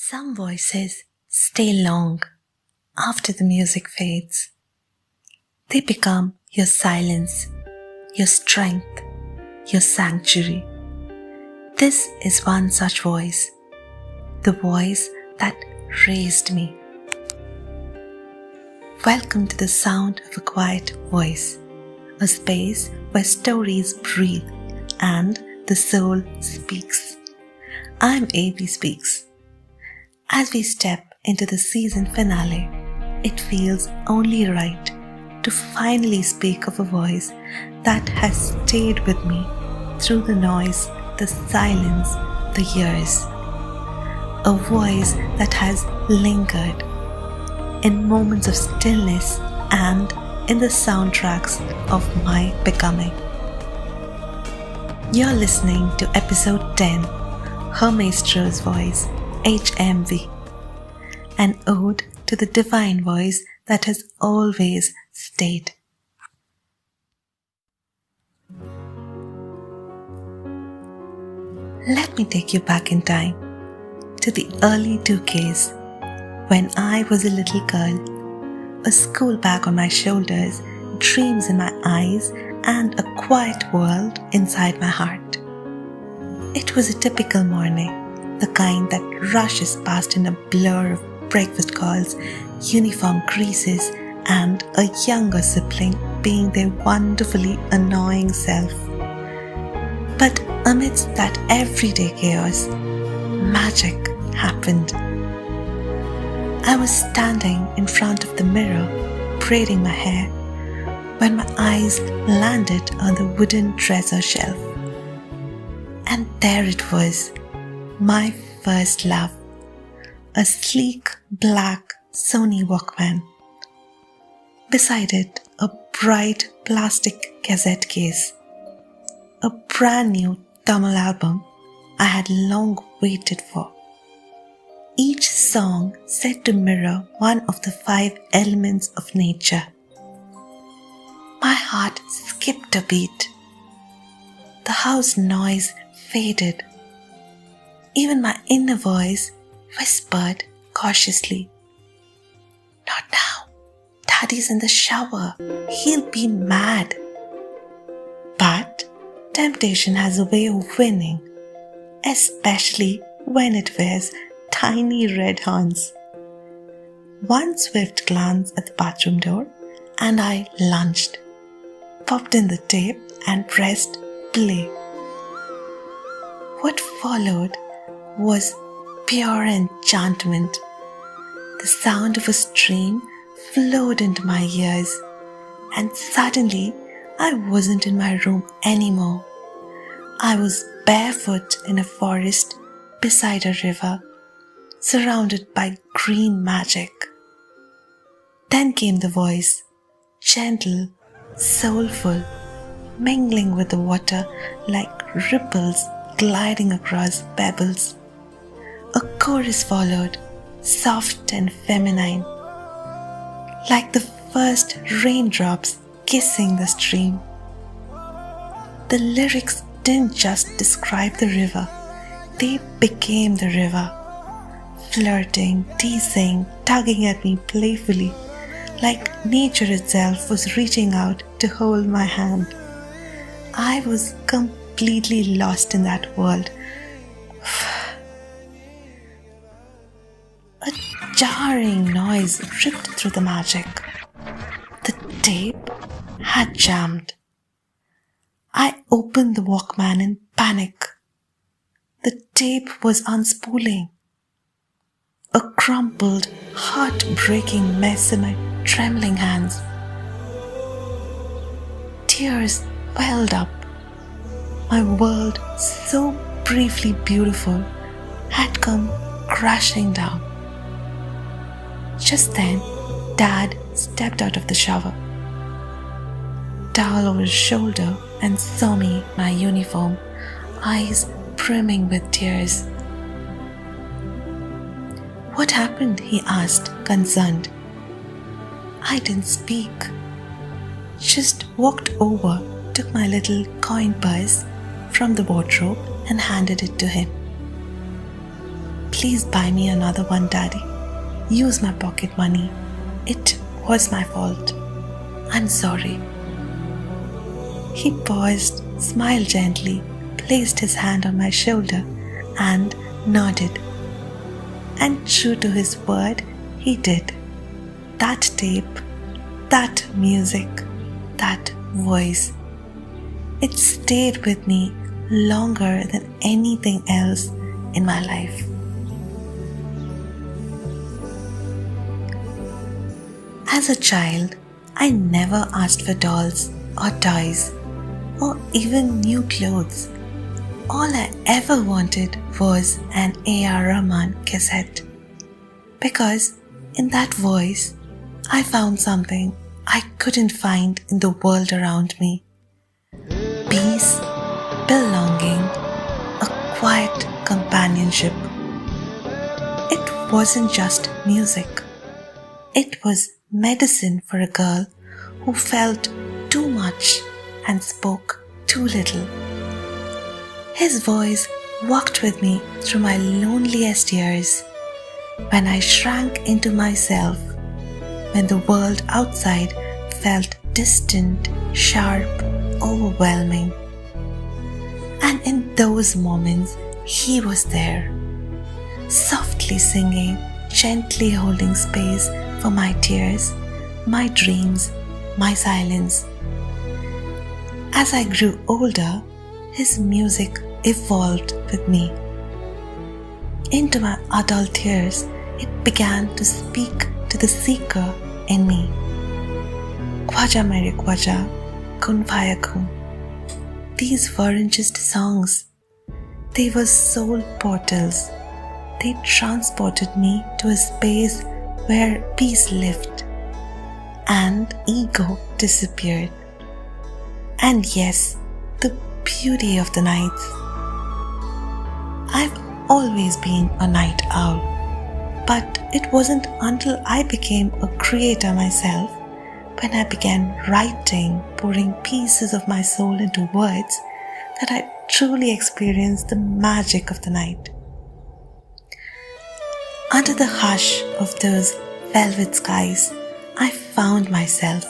Some voices stay long after the music fades. They become your silence, your strength, your sanctuary. This is one such voice, the voice that raised me. Welcome to the sound of a quiet voice, a space where stories breathe and the soul speaks. I'm AB Speaks. As we step into the season finale, it feels only right to finally speak of a voice that has stayed with me through the noise, the silence, the years. A voice that has lingered in moments of stillness and in the soundtracks of my becoming. You're listening to episode 10, Her Maestro's Voice, HMV, an ode to the divine voice that has always stayed. Let me take you back in time to the early 2Ks when I was a little girl, a school bag on my shoulders, dreams in my eyes, and a quiet world inside my heart. It was a typical morning, the kind that rushes past in a blur of breakfast calls, uniform creases, and a younger sibling being their wonderfully annoying self. But amidst that everyday chaos, magic happened. I was standing in front of the mirror, braiding my hair, when my eyes landed on the wooden dresser shelf. And there it was, my first love, a sleek black Sony Walkman. Beside it, a bright plastic cassette case, a brand new Tamil album I had long waited for. Each song said to mirror one of the 5 elements of nature. My heart skipped a beat. The house noise faded. Even my inner voice whispered cautiously, "Not now. Daddy's in the shower. He'll be mad." But temptation has a way of winning, especially when it wears tiny red horns. One swift glance at the bathroom door, and I lunged, popped in the tape, and pressed play. What followed was pure enchantment. The sound of a stream flowed into my ears, and suddenly I wasn't in my room anymore. I was barefoot in a forest beside a river, surrounded by green magic. Then came the voice, gentle, soulful, mingling with the water like ripples gliding across pebbles. A chorus followed, soft and feminine, like the first raindrops kissing the stream. The lyrics didn't just describe the river, they became the river, flirting, teasing, tugging at me playfully, like nature itself was reaching out to hold my hand. I was completely lost in that world. A jarring noise ripped through the magic. The tape had jammed. I opened the Walkman in panic. The tape was unspooling. A crumpled, heartbreaking mess in my trembling hands. Tears welled up. My world, so briefly beautiful, had come crashing down. Just then, Dad stepped out of the shower, towel over his shoulder, and saw me, my uniform, eyes brimming with tears. "What happened?" he asked, concerned. I didn't speak. Just walked over, took my little coin purse from the wardrobe and handed it to him. Please buy me another one, Daddy. Use my pocket money. It was my fault. I'm sorry. He paused, smiled gently, placed his hand on my shoulder, and nodded. And true to his word, he did. That tape, that music, that voice, it stayed with me longer than anything else in my life. As a child, I never asked for dolls or toys or even new clothes. All I ever wanted was an A.R. Rahman cassette. Because in that voice, I found something I couldn't find in the world around me. Peace, belonging, a quiet companionship. It wasn't just music. It was medicine for a girl who felt too much and spoke too little. His voice walked with me through my loneliest years, when I shrank into myself, when the world outside felt distant, sharp, overwhelming. And in those moments, he was there, softly singing, gently holding space for my tears, my dreams, my silence. As I grew older, his music evolved with me. Into my adult years, it began to speak to the seeker in me. Khwaja mere khwaja, kun fayakun. These weren't just songs. They were soul portals. They transported me to a space where peace lived and ego disappeared. And yes, the beauty of the nights. I've always been a night owl, but it wasn't until I became a creator myself, when I began writing, pouring pieces of my soul into words, that I truly experienced the magic of the night. Under the hush of those velvet skies, I found myself.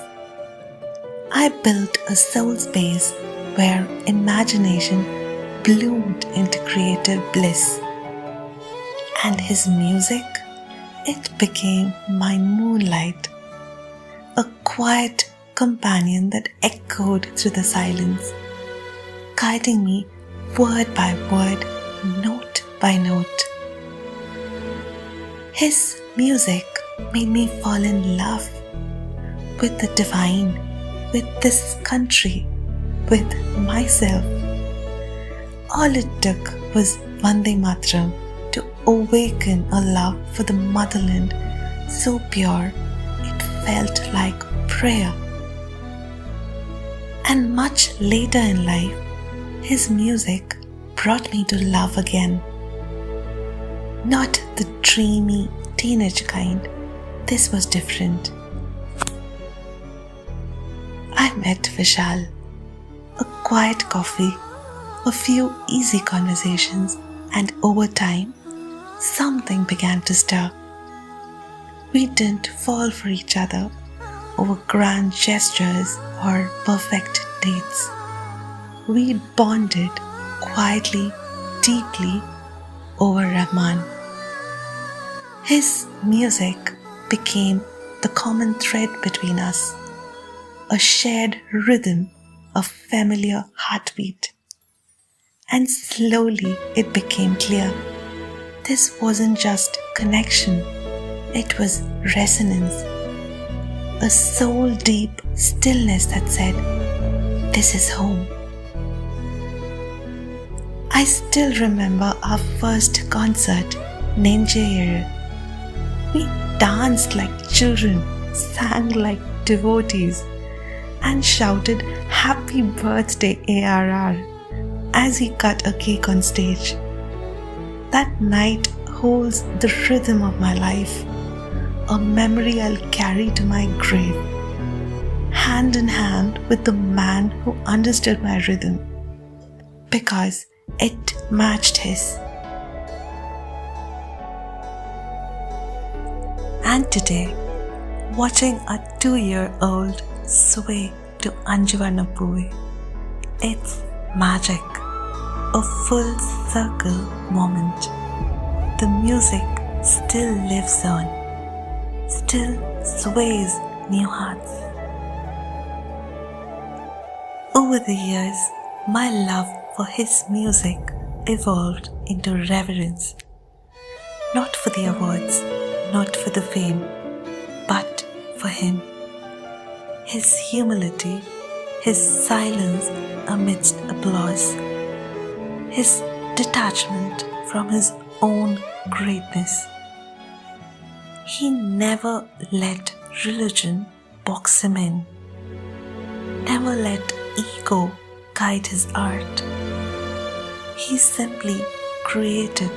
I built a soul space where imagination bloomed into creative bliss. And his music, it became my moonlight, a quiet companion that echoed through the silence, guiding me word by word, note by note. His music made me fall in love with the divine, with this country, with myself. All it took was Vande Mataram to awaken a love for the motherland so pure it felt like prayer. And much later in life, his music brought me to love again. Not the dreamy teenage kind. This was different. I met Vishal. A quiet coffee, a few easy conversations, and over time, something began to stir. We didn't fall for each other over grand gestures or perfect dates. We bonded quietly, deeply over Rahman. His music became the common thread between us, a shared rhythm, a familiar heartbeat. And slowly it became clear. This wasn't just connection, it was resonance. A soul-deep stillness that said, "This is home." I still remember our first concert, Nenjayere. We danced like children, sang like devotees, and shouted "Happy Birthday ARR" as he cut a cake on stage. That night holds the rhythm of my life, a memory I'll carry to my grave, hand in hand with the man who understood my rhythm, because it matched his. And today, watching a 2-year-old sway to Anjuvarna Puve, it's magic, a full circle moment. The music still lives on, still sways new hearts. Over the years, my love for his music evolved into reverence. Not for the awards, not for the fame, but for him. His humility, his silence amidst applause, his detachment from his own greatness. He never let religion box him in, never let ego guide his art. He simply created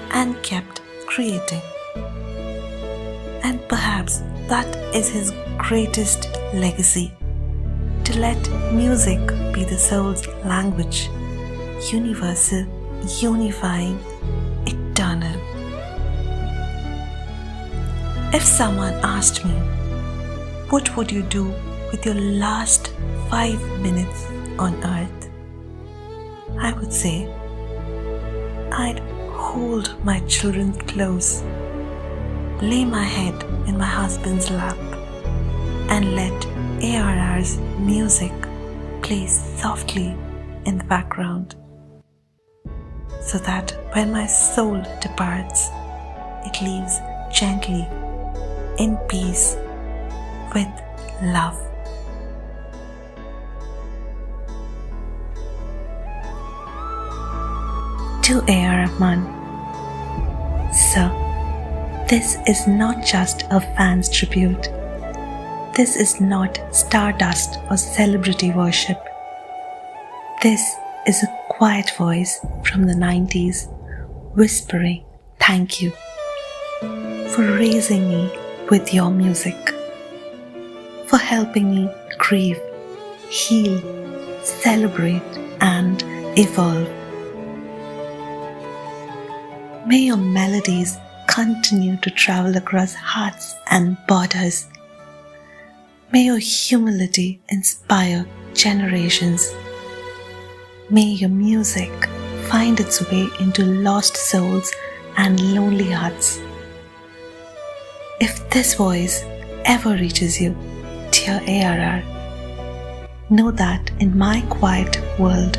and kept creating. And perhaps that is his greatest legacy, to let music be the soul's language, universal, unifying, eternal. If someone asked me, what would you do with your last 5 minutes on earth? I would say, I'd hold my children close, lay my head in my husband's lap, and let ARR's music play softly in the background, so that when my soul departs, it leaves gently, in peace, with love. To A.R. Rahman. Sir, this is not just a fan's tribute. This is not stardust or celebrity worship. This is a quiet voice from the 90s whispering thank you for raising me with your music, for helping me grieve, heal, celebrate, and evolve. May your melodies continue to travel across hearts and borders. May your humility inspire generations. May your music find its way into lost souls and lonely hearts. If this voice ever reaches you, dear ARR, know that in my quiet world,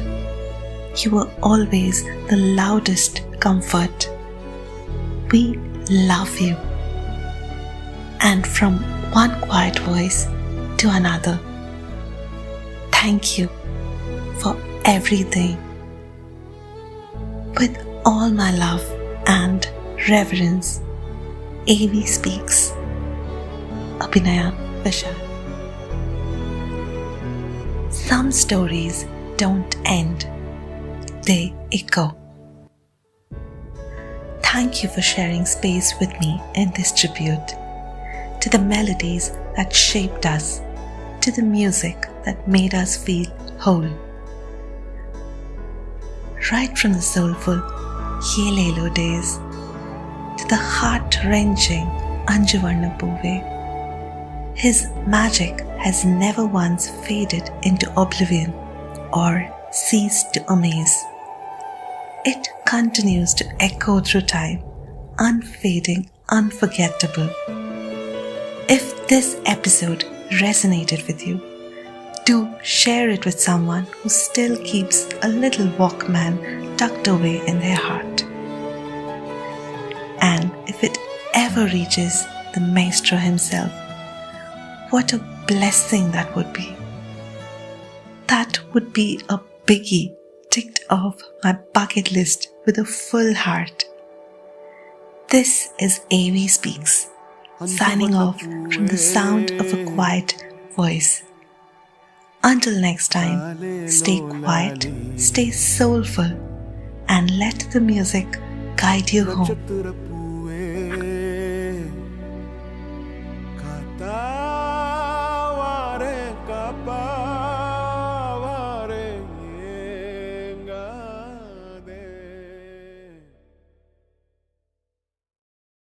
you were always the loudest comfort. We love you. And from one quiet voice to another, thank you for everything. With all my love and reverence, AV speaks. Abhinaya Vishal. Some stories don't end, they echo. Thank you for sharing space with me in this tribute to the melodies that shaped us, to the music that made us feel whole. Right from the soulful Yelelo days to the heart-wrenching Anjuvarna Puve, his magic has never once faded into oblivion or ceased to amaze. It continues to echo through time, unfading, unforgettable. If this episode resonated with you, do share it with someone who still keeps a little Walkman tucked away in their heart. And if it ever reaches the Maestro himself, what a blessing that would be. That would be a biggie ticked off my bucket list with a full heart. This is AV Speaks, signing off from the sound of a quiet voice. Until next time, stay quiet, stay soulful, and let the music guide you home. Katawa re kapa